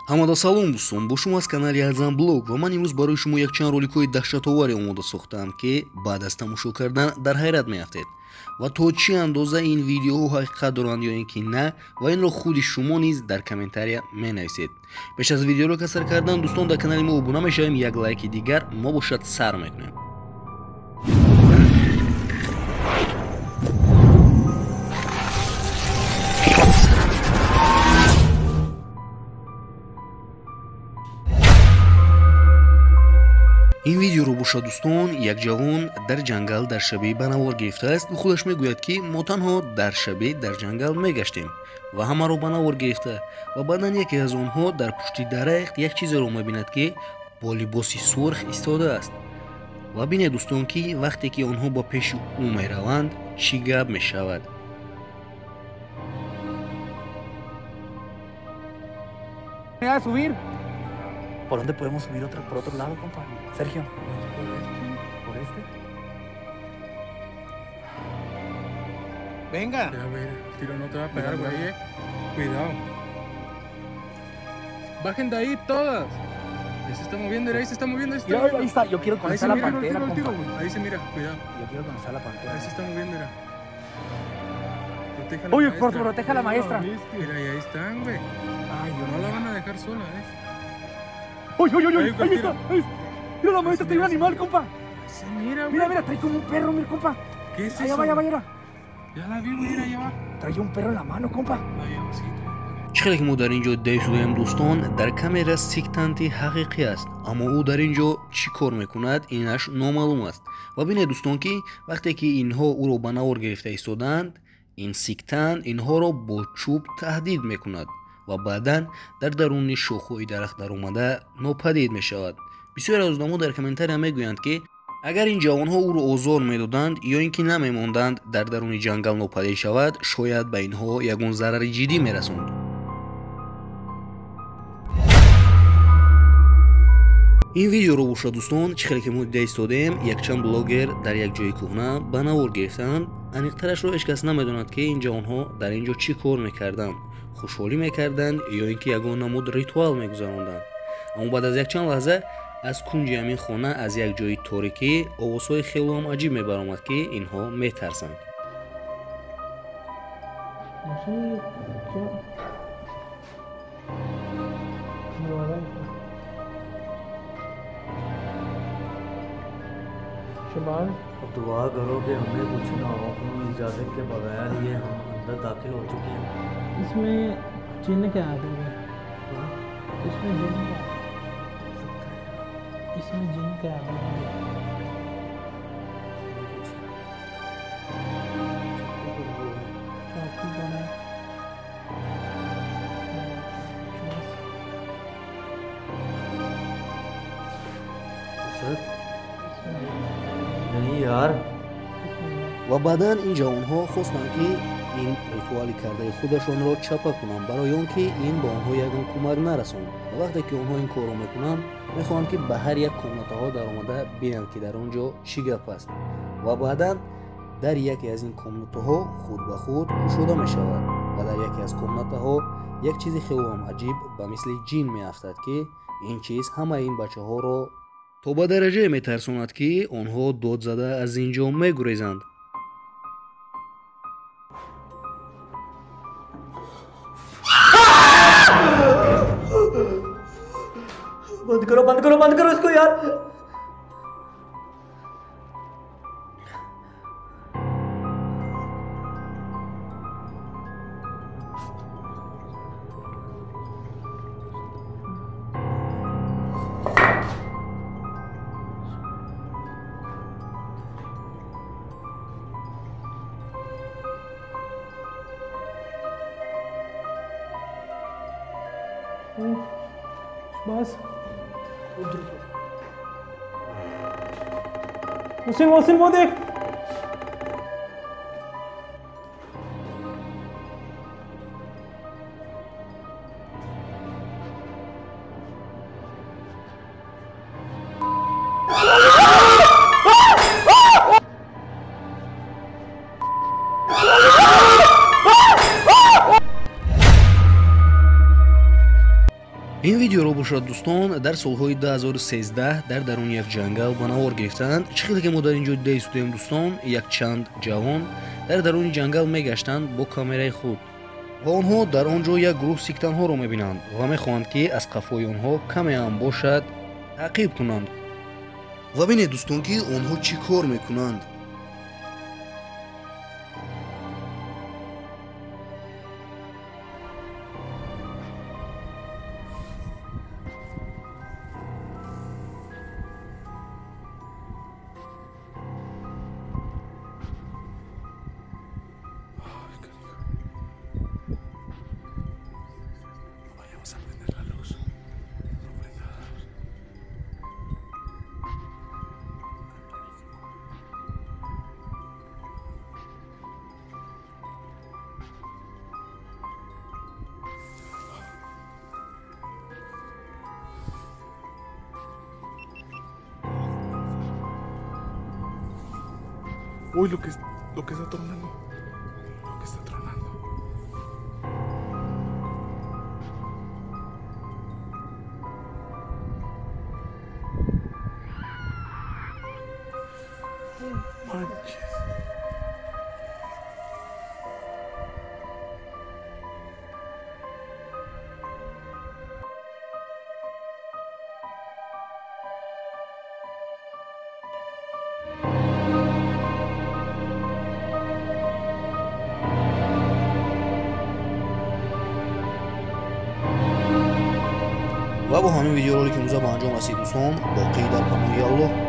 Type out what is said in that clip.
ҳамада салом дӯстон, бо шумо аз канали Язан блог ва ман имрӯз барои шумо якчанд роликҳои даҳшатоваре омода сохтаам, ки баъд аз тамошо кардан дар ҳайрат меафтед ва то чӣ андоза ин видеоҳо ҳақиқат доранд ё ин ки на, ва инро худи шумо низ дар комментария менависед. Пеш аз видеоро касар кардан дӯстон, дар канали мо обуна мешавем, як лайки дигар мо бошад сар мекунем. ин видеоро бошад дӯстон, як ҷавон дар ҷангал дар шабе ба навор гирифтааст. ӯ худаш мегӯяд, ки мо танҳо дар шабе дар ҷангал мегаштем ва ҳамаро ба навор гирифта, ва баъдан яке аз онҳо дар пушти дарахт як чизеро мебинад, ки бо либоси сурх истодааст. ва бинед дӯстон, ки вақте ки онҳо ба пеши ӯ мераванд, чӣ гап мешавад. ¿Por dónde podemos subir por otro lado, compa? Sergio. ¿Por este? Venga. A ver, el tiro no te va a pegar, güey, Cuidado. Bajen de ahí todas. Ahí se está moviendo, ahí se está moviendo. Mira, ahí está, yo quiero Ahí conocer se la mira, pantera, el tiro, compa. güey. Ahí se mira, cuidado. Yo quiero conocer la pantera. Ahí se está moviendo, mira. Proteja a la Uy, maestra. protege a la maestra. Mira, y ahí están, güey. Ay, yo No la van a dejar sola, Uy, uy, uy, uy, Ahí, ahí está, ahí está. Mira, la maestra tiene un animal, compa. Sí, mira, güey. Mira, mira, trae como un perro, mira, compa. ¿Qué es Allá eso? va, allá va, allá va. Ya la vi, güey, allá va. Trae un perro en la mano, compa. Allá va, sí. чӣ хеле ки мо дар ин ҷо дида шудаем дӯстон, дар камера сектанти ҳақиқӣ аст, аммо ӯ дар ин ҷо чӣ кор мекунад, инаш номаълум аст. ва бинед дӯстон, ки вақте ки инҳо ӯро ба навор гирифта истоданд, ин сектант инҳоро бо чӯб таҳдид мекунад ва баъдан дар даруни шохҳои дарахт даромада нопадид мешавад. бисёре аз одамҳо дар комментария мегӯянд, ки агар ин ҷавонҳо ӯро озор медоданд ё ин ки намемонданд дар даруни ҷангал нопадид шавад, шояд ба инҳо ягон зарари ҷиддӣ мерасонд. ин видеоро бошад дӯстон, чӣ хеле ки мо дида истодем, якчанд блогер дар як ҷои кӯҳна ба навор гирифтанд. аниқтарашро ҳеҷ кас намедонад, ки ин ҷавонҳо дар ин ҷо чӣ кор мекарданд, хушҳолӣ мекарданд ё ин ки ягон намуд ритуал мегузаронданд. аммо баъд аз якчанд лаҳза аз кунҷи ҳамин хона, аз як ҷои торикӣ овозҳои хелом аҷиб мебаромад, ки инҳо метарсанд. अब दुआ करो कि हमें कुछ ना हो, अपनी इजाज़त के बगैर ये हम अंदर दाखिल हो चुके हैं। इसमें जिन्न क्या आते हैं? इसमें जिन्न क्या? इसमें जिन्न क्या आते हैं? नहीं यार, ва баъдан ин ҷавонҳо хостанд, ки ин ритуали кардаи худашонро чапа кунанд, барои он ки ин ба онҳо ягон кӯмак нарасонад. ва вақте ки онҳо ин корро мекунанд, мехоҳанд, ки ба ҳар як комнатаҳо даромада бинанд, ки дар он ҷо чӣ гап аст. ва баъдан дар яке аз ин комнатаҳо худ ба худ кушода мешавад ва дар яке аз комнатаҳо як чизи хелом аҷиб ба мисли ҷин меафтад, ки ин чиз ҳамаи ин бачаҳоро то ба дараҷае метарсонад, ки онҳо дод зада аз ин ҷо мегурезанд. बंद करो इसको यार। बस मुसिम वो देख। ин видеоро бошад дӯстон дар солҳои 2013 дар даруни як ҷангал ба навор гирифтанд. чӣ хеле ки мо дар ин ҷо дида истодем дӯстон, якчанд ҷавон дар даруни ҷангал мегаштанд бо камераи худ ва онҳо дар он ҷо як гурӯҳ сиктанҳоро мебинанд ва мехоҳанд ки аз қафои онҳо камеам бошад таъқиб кунанд. ва бинед дӯстон ки онҳо чӣ кор мекунанд. Vamos a prender la luz. No prenda la luz. Uy, lo que está tronando. Lo que está tronando. Manches. ва бо ҳамин видеоролики имрӯза ба анҷом расид дӯстон. боқӣ дар паноҳи Аллоҳ.